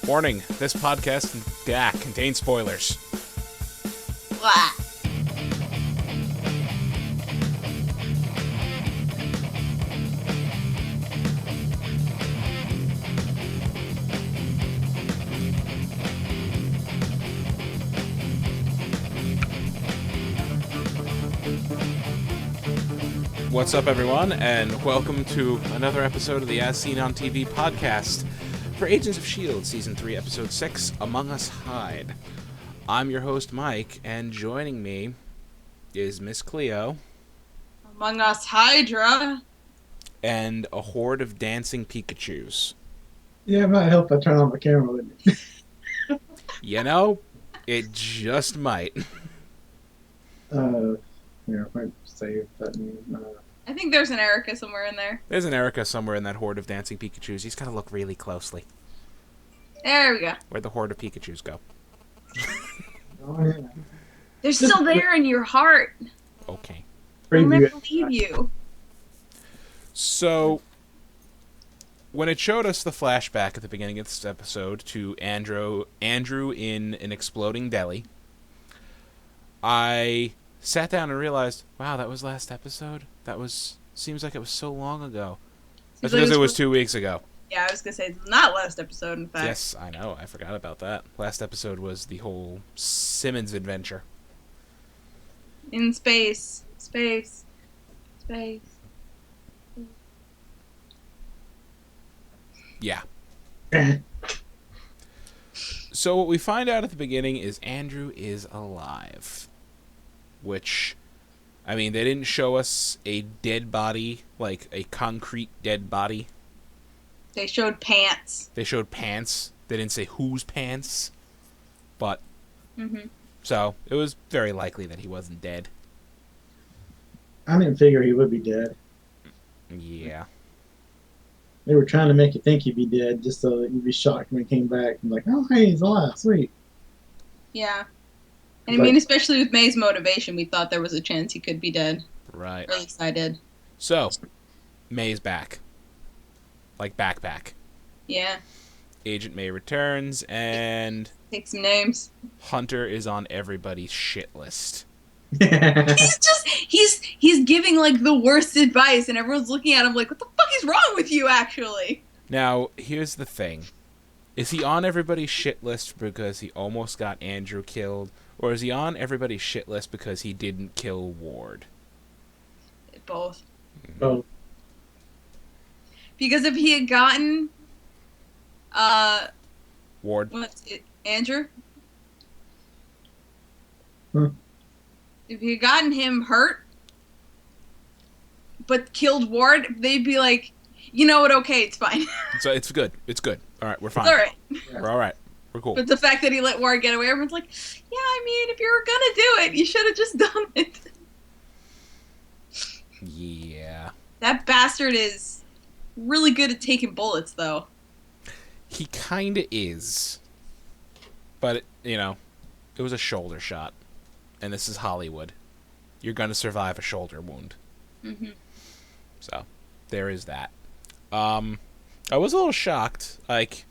Warning, this podcast contains spoilers. Blah. What's up, everyone, and welcome to another episode of the As Seen on TV podcast for Agents of S.H.I.E.L.D. Season 3, Episode 6, Among Us Hide. I'm your host, Mike, and joining me is Miss Clio. Among Us Hydra. And a horde of dancing Pikachus. Yeah, it might help if I turn on my camera, wouldn't it? You know, it just might. Yeah, I might save button. I think there's an Erika somewhere in there. There's an Erika somewhere in that horde of dancing Pikachus. He's got to look really closely. There we go. Where'd the horde of Pikachus go? Oh, yeah. They're still there in your heart. Okay. They'll Preview never it. leave you. So, when it showed us the flashback at the beginning of this episode to Andrew in an exploding deli, I sat down and realized, wow, that was last episode? Seems like it was so long ago. That's because it was 2 weeks ago. Yeah, I was going to say, it's not last episode, in fact. Yes, I know. I forgot about that. Last episode was the whole Simmons adventure. In space. Space. Yeah. So what we find out at the beginning is Andrew is alive. Which, I mean, they didn't show us a dead body, like a concrete dead body. They showed pants. They showed pants. They didn't say whose pants. But, Mm-hmm. so, it was very likely that he wasn't dead. I didn't figure he would be dead. Yeah. They were trying to make you think he'd be dead just so that you'd be shocked when he came back and like, oh, hey, he's alive. Sweet. Yeah. And I mean, especially with May's motivation, we thought there was a chance he could be dead. Right. Or at least I did. So, May's back. Like, back. Yeah. Agent May returns, and Take some names. Hunter is on everybody's shit list. He's giving like the worst advice, and everyone's looking at him like, what the fuck is wrong with you, actually? Now, here's the thing. Is he on everybody's shit list because he almost got Andrew killed, or is he on everybody's shit list because he didn't kill Ward? Both. Oh, Because if he had gotten Ward? what's it, Andrew? Hmm. If he had gotten him hurt, but killed Ward, they'd be like, you know what, okay, it's fine. So it's good. It's good. All right, we're fine. It's alright. We're all right. We're cool. But the fact that he let Ward get away, everyone's like, yeah, I mean, if you were gonna do it, you should have just done it. Yeah. That bastard is really good at taking bullets, though. He kind of is. But, it was a shoulder shot. And this is Hollywood. You're going to survive a shoulder wound. Mm-hmm. So, there is that. I was a little shocked. Like,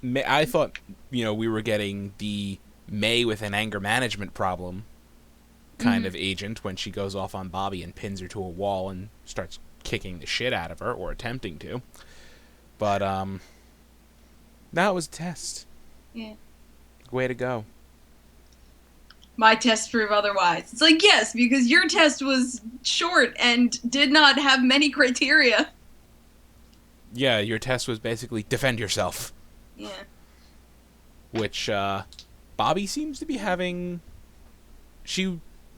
I thought, we were getting the May with an anger management problem kind of agent when she goes off on Bobby and pins her to a wall and starts kicking the shit out of her, or attempting to. But, that was a test. Yeah. Way to go. My tests prove otherwise. It's like, yes, because your test was short and did not have many criteria. Yeah, your test was basically defend yourself. Yeah. Which, Bobby seems to be having...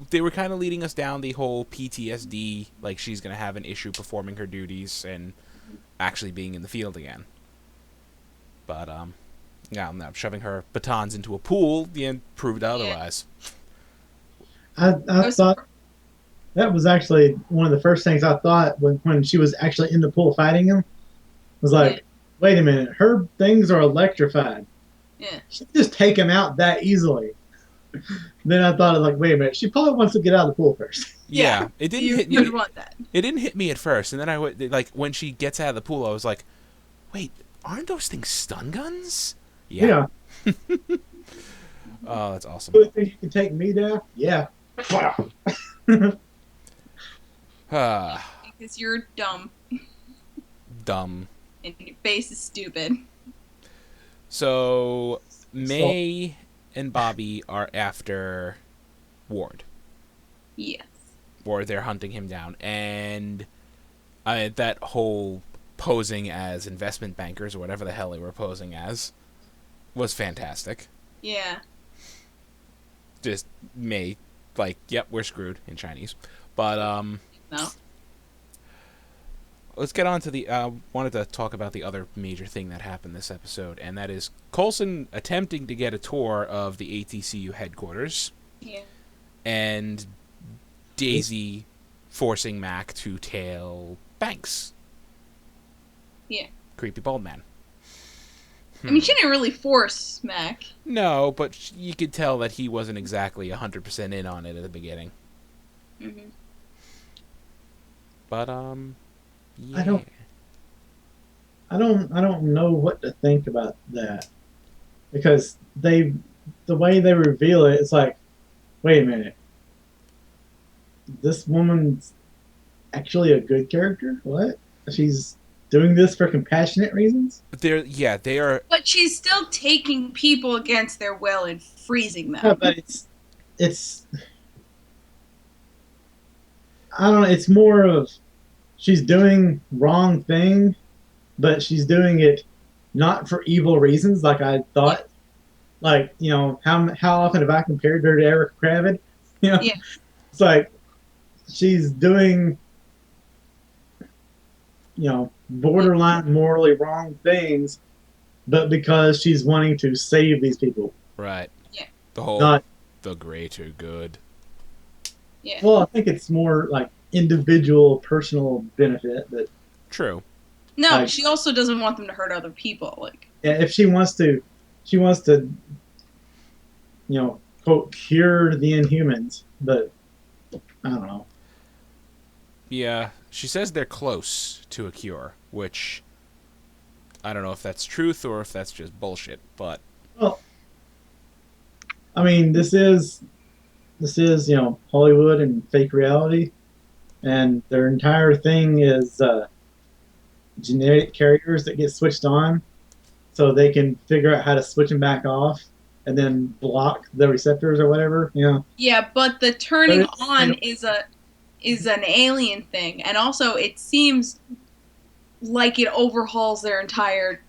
They were kind of leading us down the whole PTSD, like she's going to have an issue performing her duties and actually being in the field again. But, yeah, I'm not shoving her batons into a pool, proved otherwise. I thought that was actually one of the first things I thought when she was actually in the pool fighting him. Was like, wait a minute, her things are electrified. Yeah. She just take him out that easily. Then I thought, like, wait a minute, she probably wants to get out of the pool first. Yeah, it didn't hit me. You'd want that. It didn't hit me at first, and then when she gets out of the pool, I was like, wait, aren't those things stun guns? Yeah. Yeah. Oh, that's awesome. You think you can take me down? Yeah. Wow. Because you're dumb Dumb. and your face is stupid. So So, May and Bobby are after Ward. Yes. Or they're hunting him down. And that whole posing as investment bankers or whatever the hell they were posing as was fantastic. Yeah. Just May, like, yep, we're screwed in Chinese. But No. let's get on to the. Wanted to talk about the other major thing that happened this episode, and that is Coulson attempting to get a tour of the ATCU headquarters. Yeah. And Daisy forcing Mac to tail Banks. Yeah. Creepy bald man. I mean, she didn't really force Mac. No, but you could tell that he wasn't exactly 100% in on it at the beginning. Mm-hmm. But yeah. I don't know what to think about that, because the way they reveal it, it's like, wait a minute, this woman's actually a good character. What? She's doing this for compassionate reasons? They are. But she's still taking people against their will and freezing them. Yeah, but it's I don't know. It's more of she's doing wrong thing, but she's doing it not for evil reasons, like I thought. Like, how often have I compared her to Eric Kravitz? Yeah. It's like she's doing, borderline morally wrong things, but because she's wanting to save these people. Right. Yeah. The whole Not, the greater good. Yeah. well, I think it's more like individual personal benefit, but True. No, like, she also doesn't want them to hurt other people. Like, yeah, if she wants to, quote, cure the Inhumans, but I don't know. Yeah, she says they're close to a cure, which I don't know if that's truth or if that's just bullshit, but Well, I mean, this is Hollywood and fake reality, and their entire thing is genetic carriers that get switched on, so they can figure out how to switch them back off, and then block the receptors or whatever. yeah, but the turning But on is an alien thing, and also it seems like it overhauls their entire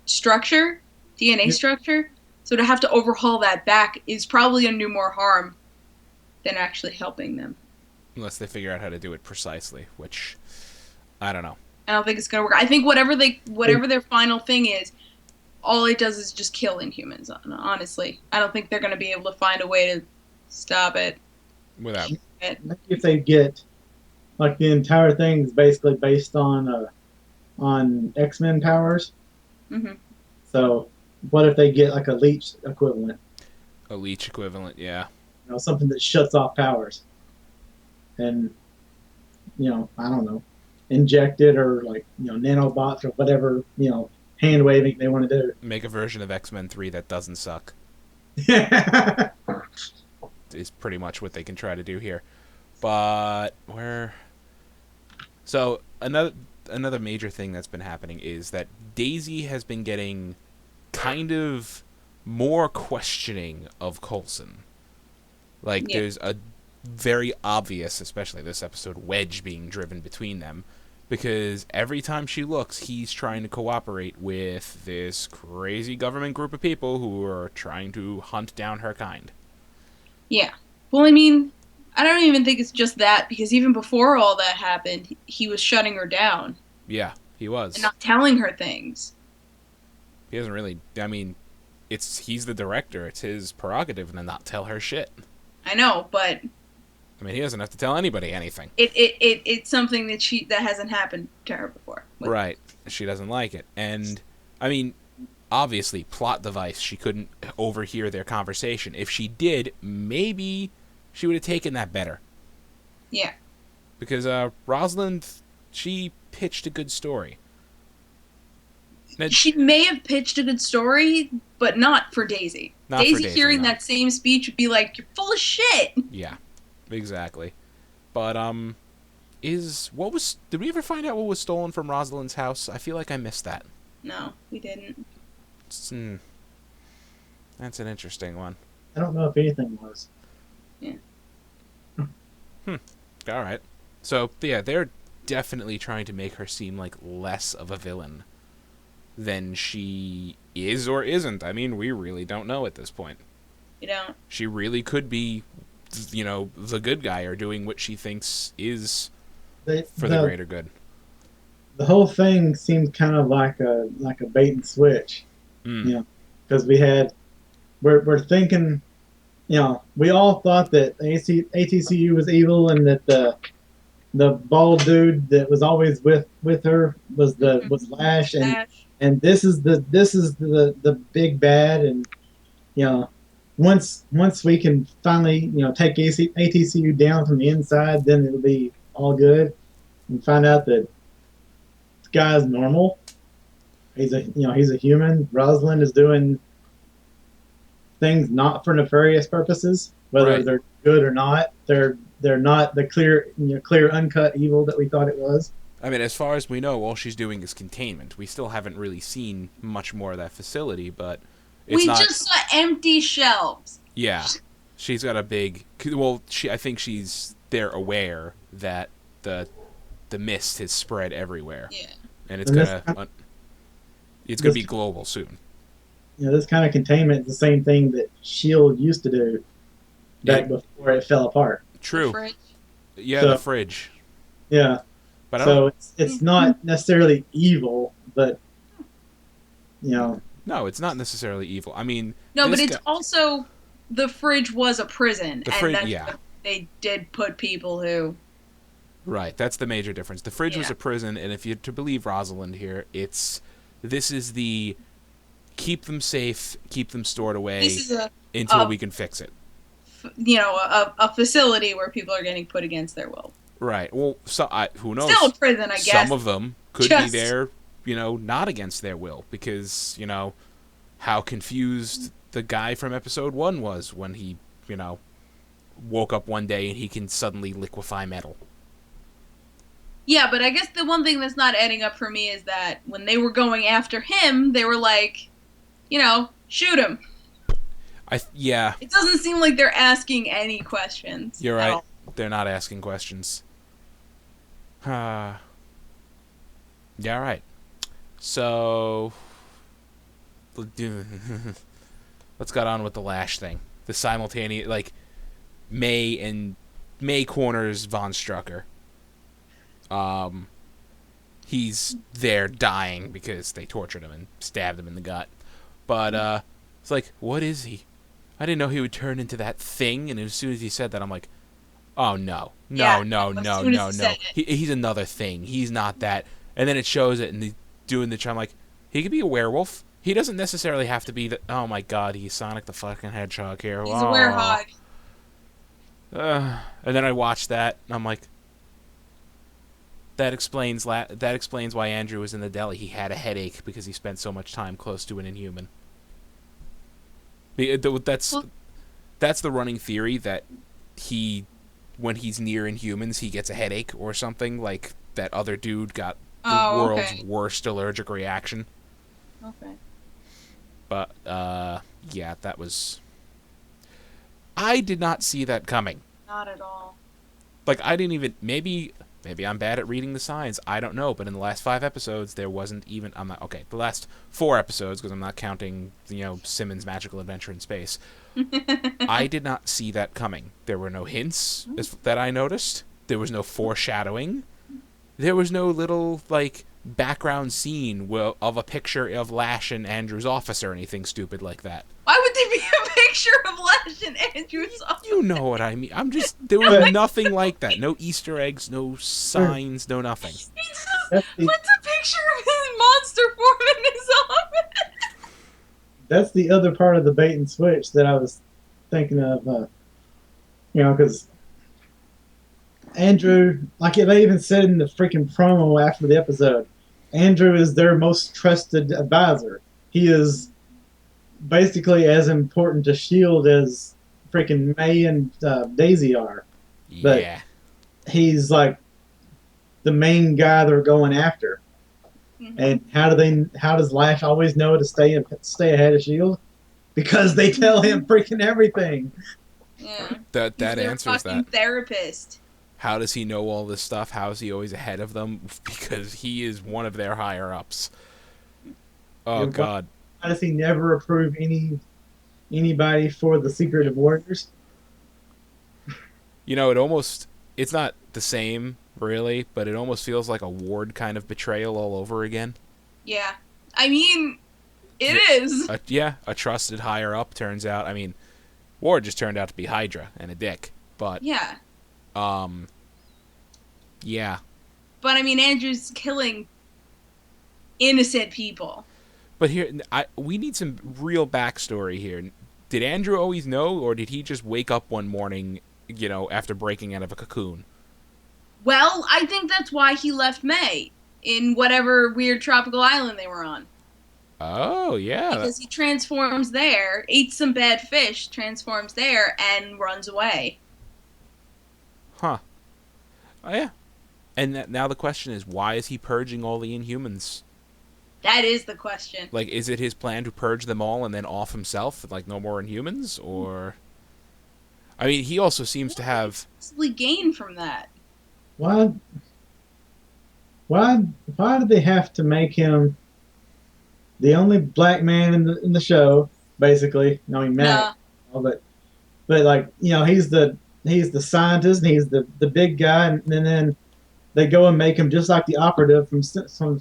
structure, DNA structure. So to have to overhaul that back is probably going to do more harm than actually helping them. unless they figure out how to do it precisely, which I don't know. I don't think it's going to work. I think whatever their final thing is, all it does is just kill Inhumans, honestly. I don't think they're going to be able to find a way to stop it. Without Maybe if they get, like, the entire thing is basically based on X-Men powers. Mm-hmm. So what if they get like a leech equivalent? a leech equivalent, yeah. Something that shuts off powers, and I don't know, inject it, or like nanobots or whatever hand waving they want to do. Make a version of X-Men 3 that doesn't suck. Is pretty much what they can try to do here. But so another major thing that's been happening is that Daisy has been getting kind of more questioning of Coulson. Like, there's a very obvious, especially this episode, wedge being driven between them, because every time she looks, he's trying to cooperate with this crazy government group of people who are trying to hunt down her kind. Yeah. Well, I mean, I don't even think it's just that, because even before all that happened, he was shutting her down. Yeah, he was. And not telling her things. He doesn't really, I mean, he's the director. It's his prerogative to not tell her shit. I know, but I mean, he doesn't have to tell anybody anything. It's something that hasn't happened to her before. Right. She doesn't like it. And, I mean, obviously, plot device, she couldn't overhear their conversation. If she did, maybe she would have taken that better. Yeah. Because Rosalind, she pitched a good story. Now, she may have pitched a good story, but not for Daisy. Not for Daisy Daisy, hearing no. that same speech would be like, "You're full of shit." Yeah, exactly. But did we ever find out what was stolen from Rosalind's house? I feel like I missed that. No, we didn't. That's an interesting one. I don't know if anything was. Yeah. All right. So yeah, they're definitely trying to make her seem like less of a villain than she is or isn't. I mean, we really don't know at this point. You don't. She really could be, the good guy or doing what she thinks is for the greater good. The whole thing seemed kind of like a bait and switch, because we're thinking, we all thought that ATCU was evil and that the bald dude that was always with her was Lash, and this is the big bad, and once we can finally take ATCU down from the inside, then it'll be all good, and find out that this guy's normal. He's a human. Rosalind is doing things not for nefarious purposes, whether they're good or not. They're not the clear uncut evil that we thought it was. I mean, as far as we know, all she's doing is containment. We still haven't really seen much more of that facility, but we just saw empty shelves. Yeah, she's got a big. Well, I think they're aware that the mist has spread everywhere. Yeah, and it's gonna be global soon. This kind of containment is the same thing that S.H.I.E.L.D. used to do back before it fell apart. True. The fridge. Yeah, the fridge. Yeah. But it's not necessarily evil, but No, it's not necessarily evil. I mean, no, but it's also the fridge was a prison, they did put people who. Right, that's the major difference. The fridge was a prison, and if you're to believe Rosalind here, this is the keep them safe, keep them stored away until we can fix it. A facility where people are getting put against their will. Right. Well, who knows? Still a prison, I guess. Some of them could be there, not against their will, because how confused the guy from episode 1 was when he, woke up one day and he can suddenly liquefy metal. Yeah, but I guess the one thing that's not adding up for me is that when they were going after him, they were like, shoot him. Yeah. It doesn't seem like they're asking any questions. You're right. They're not asking questions. Yeah, right. So let's get on with the Lash thing. The simultaneous, May corners Von Strucker. He's there dying because they tortured him and stabbed him in the gut. But it's like, what is he? I didn't know he would turn into that thing, and as soon as he said that, I'm like, oh, no. He's another thing. He's not that. And then it shows it, and he's doing the charm. Like, he could be a werewolf. He doesn't necessarily have to be the... Oh, my God, he's Sonic the fucking Hedgehog here. He's a werehog. And then I watched that, and I'm like, that explains why Andrew was in the deli. He had a headache because he spent so much time close to an Inhuman. That's the running theory, that when he's near Inhumans, he gets a headache or something, like that other dude got the world's worst allergic reaction. Okay. But, yeah, that was... I did not see that coming. Not at all. I didn't even... Maybe I'm bad at reading the signs. I don't know. But in the last 5 episodes, there wasn't even... I'm not... Okay, the last 4 episodes, because I'm not counting, Simmons' Magical Adventure in Space. I did not see that coming. There were no hints that I noticed. There was no foreshadowing. There was no little, background scene of a picture of Lash in Andrew's office or anything stupid like that. Why would there be a picture of Lash in Andrew's office? You know what I mean. There was nothing like that. No Easter eggs, no signs, no nothing. He just puts a picture of his monster form in his office. That's the other part of the bait and switch that I was thinking of, because Andrew, they even said in the freaking promo after the episode, Andrew is their most trusted advisor. He is basically as important to Shield as freaking May and Daisy are, but Yeah. he's like the main guy they're going after. Mhm. And how does Lash always know to stay ahead of Shield? Because they tell him freaking everything. Yeah. That He's their answers fucking that. therapist. How does he know all this stuff? How is he always ahead of them? Because he is one of their higher ups. Oh Yeah, God. why does he never approve anybody for the Secret of Warriors? You know, it's not the same really, but it almost feels like a Ward kind of betrayal all over again. Yeah. I mean, it is. Yeah, a trusted higher up turns out. I mean, Ward just turned out to be Hydra and a dick, but Yeah. um, yeah. But I mean, Andrew's killing innocent people. But here, we need some real backstory here. Did Andrew always know, or did he just wake up one morning, after breaking out of a cocoon? Well, I think that's why he left May in whatever weird tropical island they were on. Oh, yeah. Because he transforms there, eats some bad fish, transforms there, and runs away. Huh. Oh, yeah. And now the question is, why is he purging all the Inhumans? That is the question. Like, is it his plan to purge them all and then off himself? Like, no more Inhumans? Or... I mean, he also seems to have... Possibly gain from that. Why why why did they have to make him the only black man in the show, basically? I mean, Matt, No. but like he's the scientist and he's the big guy, and then they go and make him just like the operative from some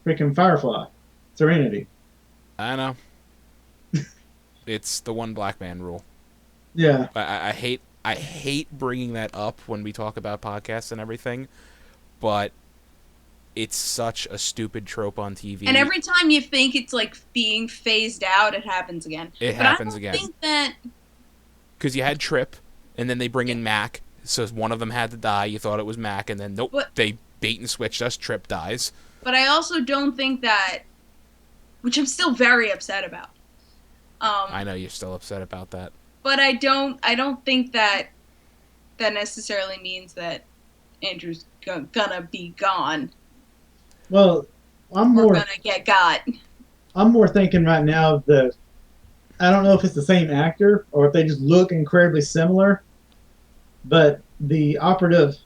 freaking Firefly, Serenity. I know. It's the one black man rule. Yeah. I hate bringing that up when we talk about podcasts and everything, but it's such a stupid trope on TV. And every time you think it's like being phased out, it happens again. It but happens I don't again. think that... Because you had Trip, and then they bring in Mac, so one of them had to die. You thought it was Mac, and then nope, they bait and switched us. Trip dies. But I also don't think that, which I'm still very upset about. I know you're still upset about that. But I don't think that necessarily means that Andrew's gonna be gone. Well, I'm or more gonna get got. I'm more thinking right now of I don't know if it's the same actor or if they just look incredibly similar, but the operative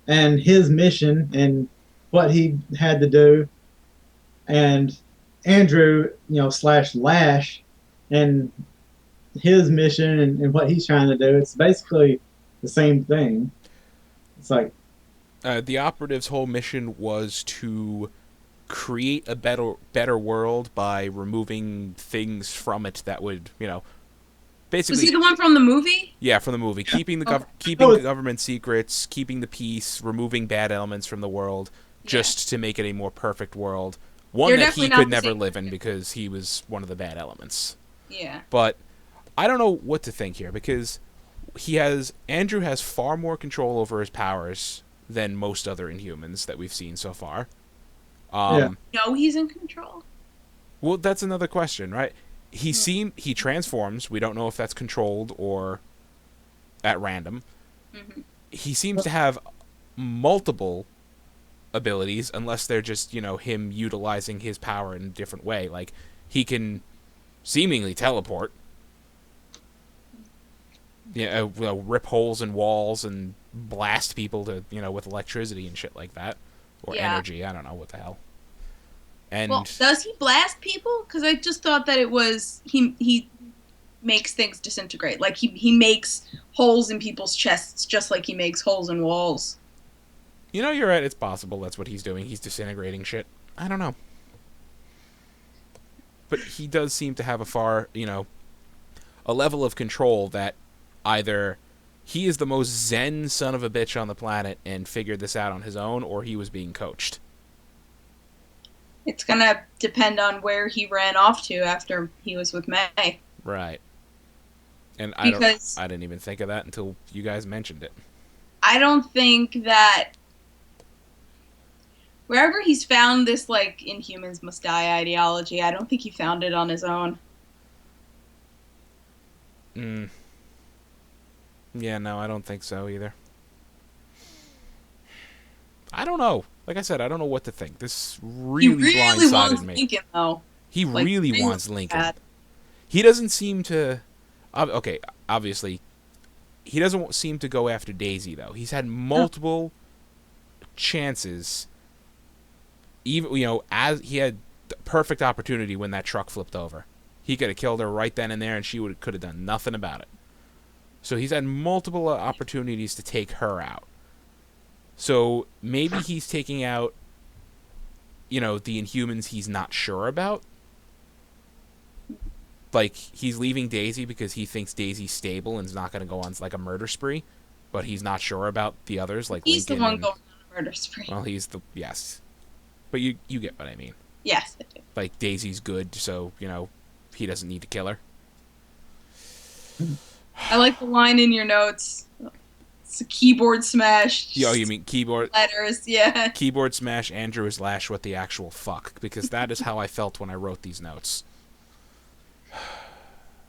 and his mission and what he had to do, and Andrew, slash Lash, and his mission and what he's trying to do, it's basically the same thing. It's like the operative's whole mission was to create a better world by removing things from it that would, basically. Was he the one from the movie? Yeah, from the movie. Yeah. Keeping government secrets, keeping the peace, removing bad elements from the world, just to make it a more perfect world. One that he could never live in because he was one of the bad elements. Yeah. But I don't know what to think here because Andrew has far more control over his powers than most other Inhumans that we've seen so far. No, he's in control. Well, that's another question, right? He transforms. We don't know if that's controlled or at random. Mm-hmm. He seems to have multiple abilities, unless they're just him utilizing his power in a different way. Like he can seemingly teleport. Yeah, rip holes in walls and blast people to with electricity and shit like that, or energy. I don't know what the hell. And does he blast people? Because I just thought that it was he makes things disintegrate. Like he makes holes in people's chests, just like he makes holes in walls. You're right. It's possible that's what he's doing. He's disintegrating shit. I don't know. But he does seem to have a level of control that either he is the most zen son of a bitch on the planet and figured this out on his own, or he was being coached. It's gonna depend on where he ran off to after he was with May. Right. And I didn't even think of that until you guys mentioned it. I don't think that... Wherever he's found this, like, Inhumans must die ideology, I don't think he found it on his own. Yeah, no, I don't think so either. I don't know. Like I said, I don't know what to think. This really blindsided wants me. Lincoln, though. He Like, really wants Lincoln. bad. He doesn't seem to... Okay, obviously, he doesn't seem to go after Daisy, though. He's had multiple chances. Even, as he had the perfect opportunity when that truck flipped over. He could have killed her right then and there, and she could have done nothing about it. So he's had multiple opportunities to take her out. So maybe he's taking out, the Inhumans he's not sure about. Like, he's leaving Daisy because he thinks Daisy's stable and is not going to go on, like, a murder spree. But he's not sure about the others, like He's Lincoln the one going on a murder spree. Well, yes. But you get what I mean. Yes, I do. Like, Daisy's good, so, he doesn't need to kill her. I like the line in your notes. It's a keyboard smash. Oh, you mean keyboard? Letters, yeah. Keyboard smash, Andrew is lash, what the actual fuck. Because that is how I felt when I wrote these notes.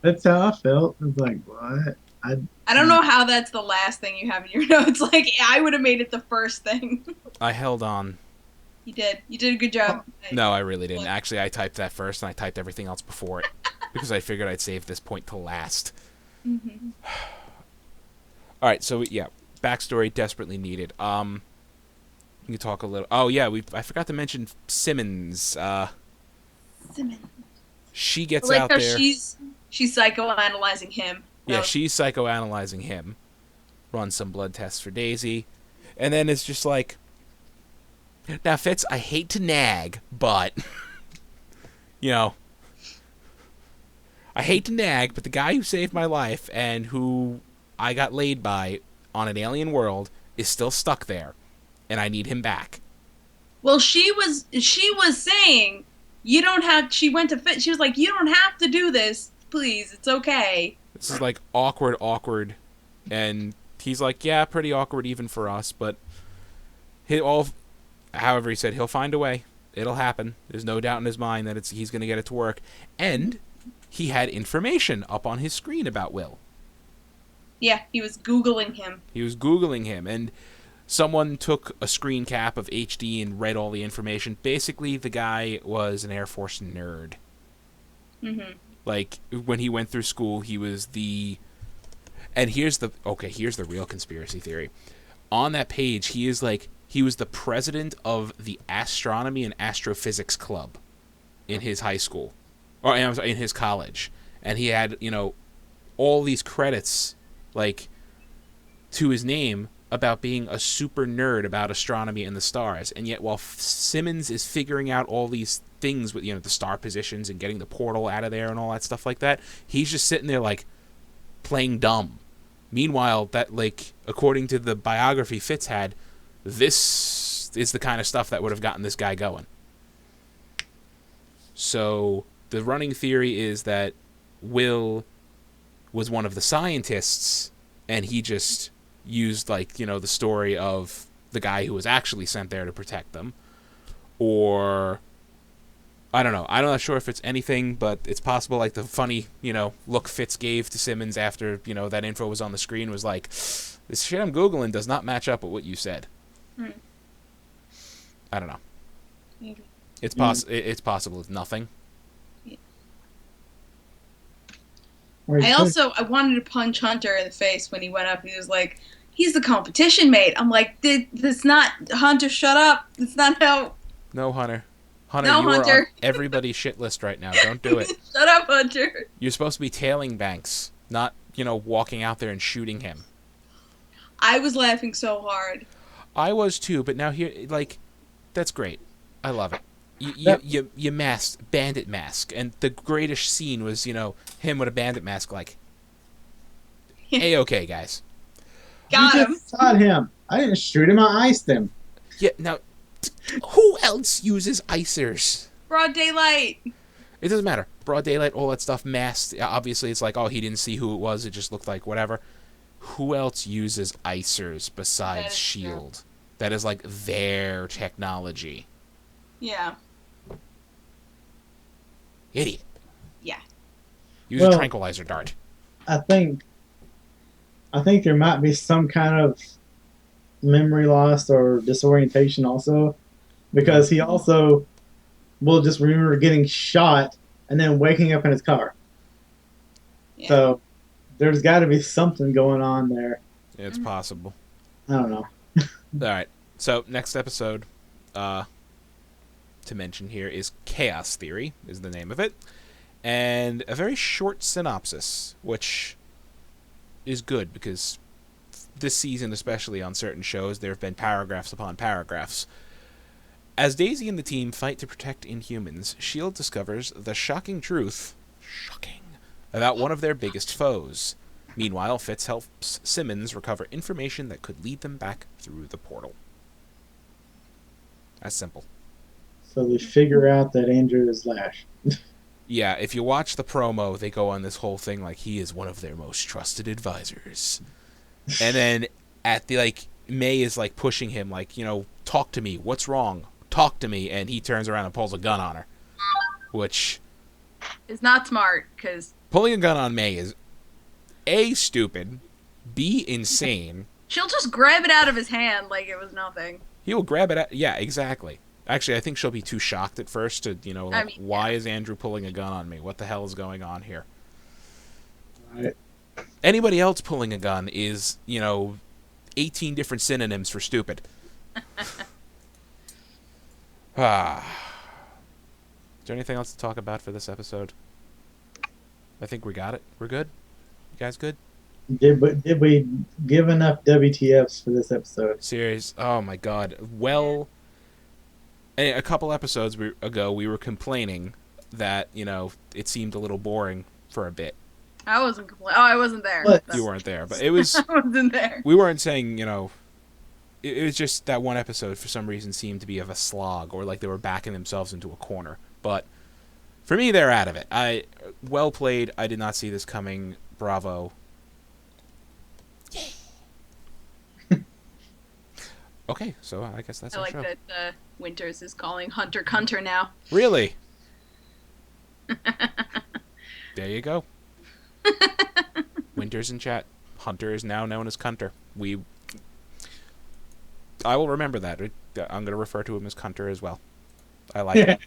That's how I felt. I was like, what? I don't know how that's the last thing you have in your notes. Like, I would have made it the first thing. I held on. You did. You did a good job. No, I really didn't. Actually, I typed that first, and I typed everything else before it. Because I figured I'd save this point to last. Mm-hmm. Alright, so, yeah. Backstory desperately needed. You can talk a little... Oh, yeah, I forgot to mention Simmons. Simmons. She gets like out how there... She's psychoanalyzing him. Yeah, she's psychoanalyzing him. Runs some blood tests for Daisy. And then it's just like... Now, Fitz, I hate to nag, but... I hate to nag, but the guy who saved my life and who I got laid by on an alien world is still stuck there. And I need him back. Well, she was saying, you don't have... She went to Fitz. She was like, you don't have to do this. Please, it's okay. This is like awkward, and he's like, yeah, pretty awkward even for us, but however, he said he'll find a way. It'll happen. There's no doubt in his mind that he's going to get it to work. And he had information up on his screen about Will. Yeah, he was Googling him. And someone took a screen cap of HD and read all the information. Basically, the guy was an Air Force nerd. Mm-hmm. Like, when he went through school, he was the... And here's the real conspiracy theory. On that page, he was the president of the Astronomy and Astrophysics Club in his high school. Or, I'm sorry, in his college. And he had, all these credits, like, to his name about being a super nerd about astronomy and the stars. And yet, while Simmons is figuring out all these things with, the star positions and getting the portal out of there and all that stuff like that, he's just sitting there, like, playing dumb. Meanwhile, that, like, according to the biography Fitz had, this is the kind of stuff that would have gotten this guy going. So, the running theory is that Will was one of the scientists, and he just used, like, the story of the guy who was actually sent there to protect them. Or... I don't know. I'm not sure if it's anything, but it's possible, like, the funny, look Fitz gave to Simmons after, that info was on the screen was like, this shit I'm Googling does not match up with what you said. I don't know. Maybe. It's possible it's nothing. Yeah. I wanted to punch Hunter in the face when he went up. He was like, he's the competition mate. I'm like, that's not... Hunter, shut up. That's not how... No, Hunter. Hunter, no, you Hunter. are on everybody's shit list right now. Don't do it. Shut up, Hunter. You're supposed to be tailing Banks, not, walking out there and shooting him. I was laughing so hard. I was too, but now here, like, that's great. I love it. You masked, bandit mask, and the greatest scene was, him with a bandit mask, like, A-okay, guys. Got him. Shot him. I didn't shoot him, I iced him. Yeah, now... Who else uses icers? Broad daylight. It doesn't matter. Broad daylight, all that stuff, masked. Obviously, it's like, oh, he didn't see who it was. It just looked like whatever. Who else uses icers besides S.H.I.E.L.D.? That is like their technology. Yeah. Idiot. Yeah. Use a tranquilizer dart. I think there might be some kind of memory loss or disorientation also, because he also will just remember getting shot and then waking up in his car. Yeah. So there's got to be something going on there. It's possible. I don't know. All right. So next episode to mention here is Chaos Theory is the name of it. And a very short synopsis, which is good because this season, especially on certain shows, there have been paragraphs upon paragraphs. As Daisy and the team fight to protect Inhumans, S.H.I.E.L.D. discovers the shocking truth about one of their biggest foes. Meanwhile, Fitz helps Simmons recover information that could lead them back through the portal. That's simple. So they figure out that Andrew is Lash. Yeah, if you watch the promo, they go on this whole thing like he is one of their most trusted advisors. And then at the, like, May is, like, pushing him, like, you know, talk to me. What's wrong? Talk to me. And he turns around and pulls a gun on her. Which... is not smart, because... pulling a gun on May is, A, stupid, B, insane. She'll just grab it out of his hand like it was nothing. He will grab it out... yeah, exactly. Actually, I think she'll be too shocked at first to, you know, like, why is Andrew pulling a gun on me? What the hell is going on here? Right. Anybody else pulling a gun is, you know, 18 different synonyms for stupid. Is there anything else to talk about for this episode? I think we got it. We're good? You guys good? Did we give enough WTFs for this episode? Serious? Oh, my God. Well... a couple episodes ago, we were complaining that, you know, it seemed a little boring for a bit. I wasn't complaining. Oh, I wasn't there. You weren't there, but it was... I wasn't there. We weren't saying, you know... It was just that one episode, for some reason, seemed to be of a slog, or like they were backing themselves into a corner. But for me, they're out of it. Well played. I did not see this coming. Bravo. Okay, so I guess that's our show. I like that Winters is calling Hunter Cunter now. Really? There you go. Winters in chat. Hunter is now known as Cunter. I will remember that. I'm going to refer to him as Cunter as well. I like it.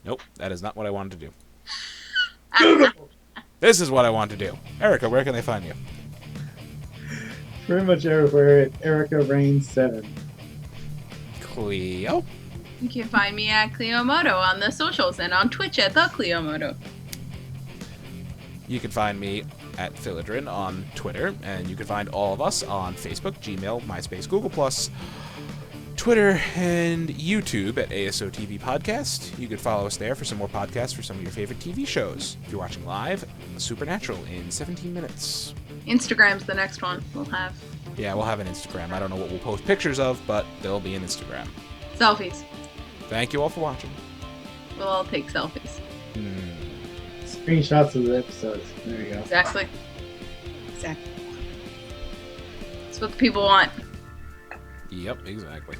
Nope, that is not what I wanted to do. Google! This is what I want to do. Erika, where can they find you? Pretty much everywhere at Erika Reigns 7. Clio? You can find me at Cliomoto on the socials and on Twitch at the Cliomoto. You can find me at Philidrin on Twitter, and you can find all of us on Facebook, Gmail, MySpace, Google+, Twitter, and YouTube at ASOTV Podcast. You can follow us there for some more podcasts for some of your favorite TV shows. If you're watching live, Supernatural in 17 minutes. Instagram's the next one we'll have. Yeah, we'll have an Instagram. I don't know what we'll post pictures of, but there'll be an Instagram. Selfies. Thank you all for watching. We'll all take selfies. Screenshots of the episodes. There you go. Exactly. That's what the people want. Yep, exactly.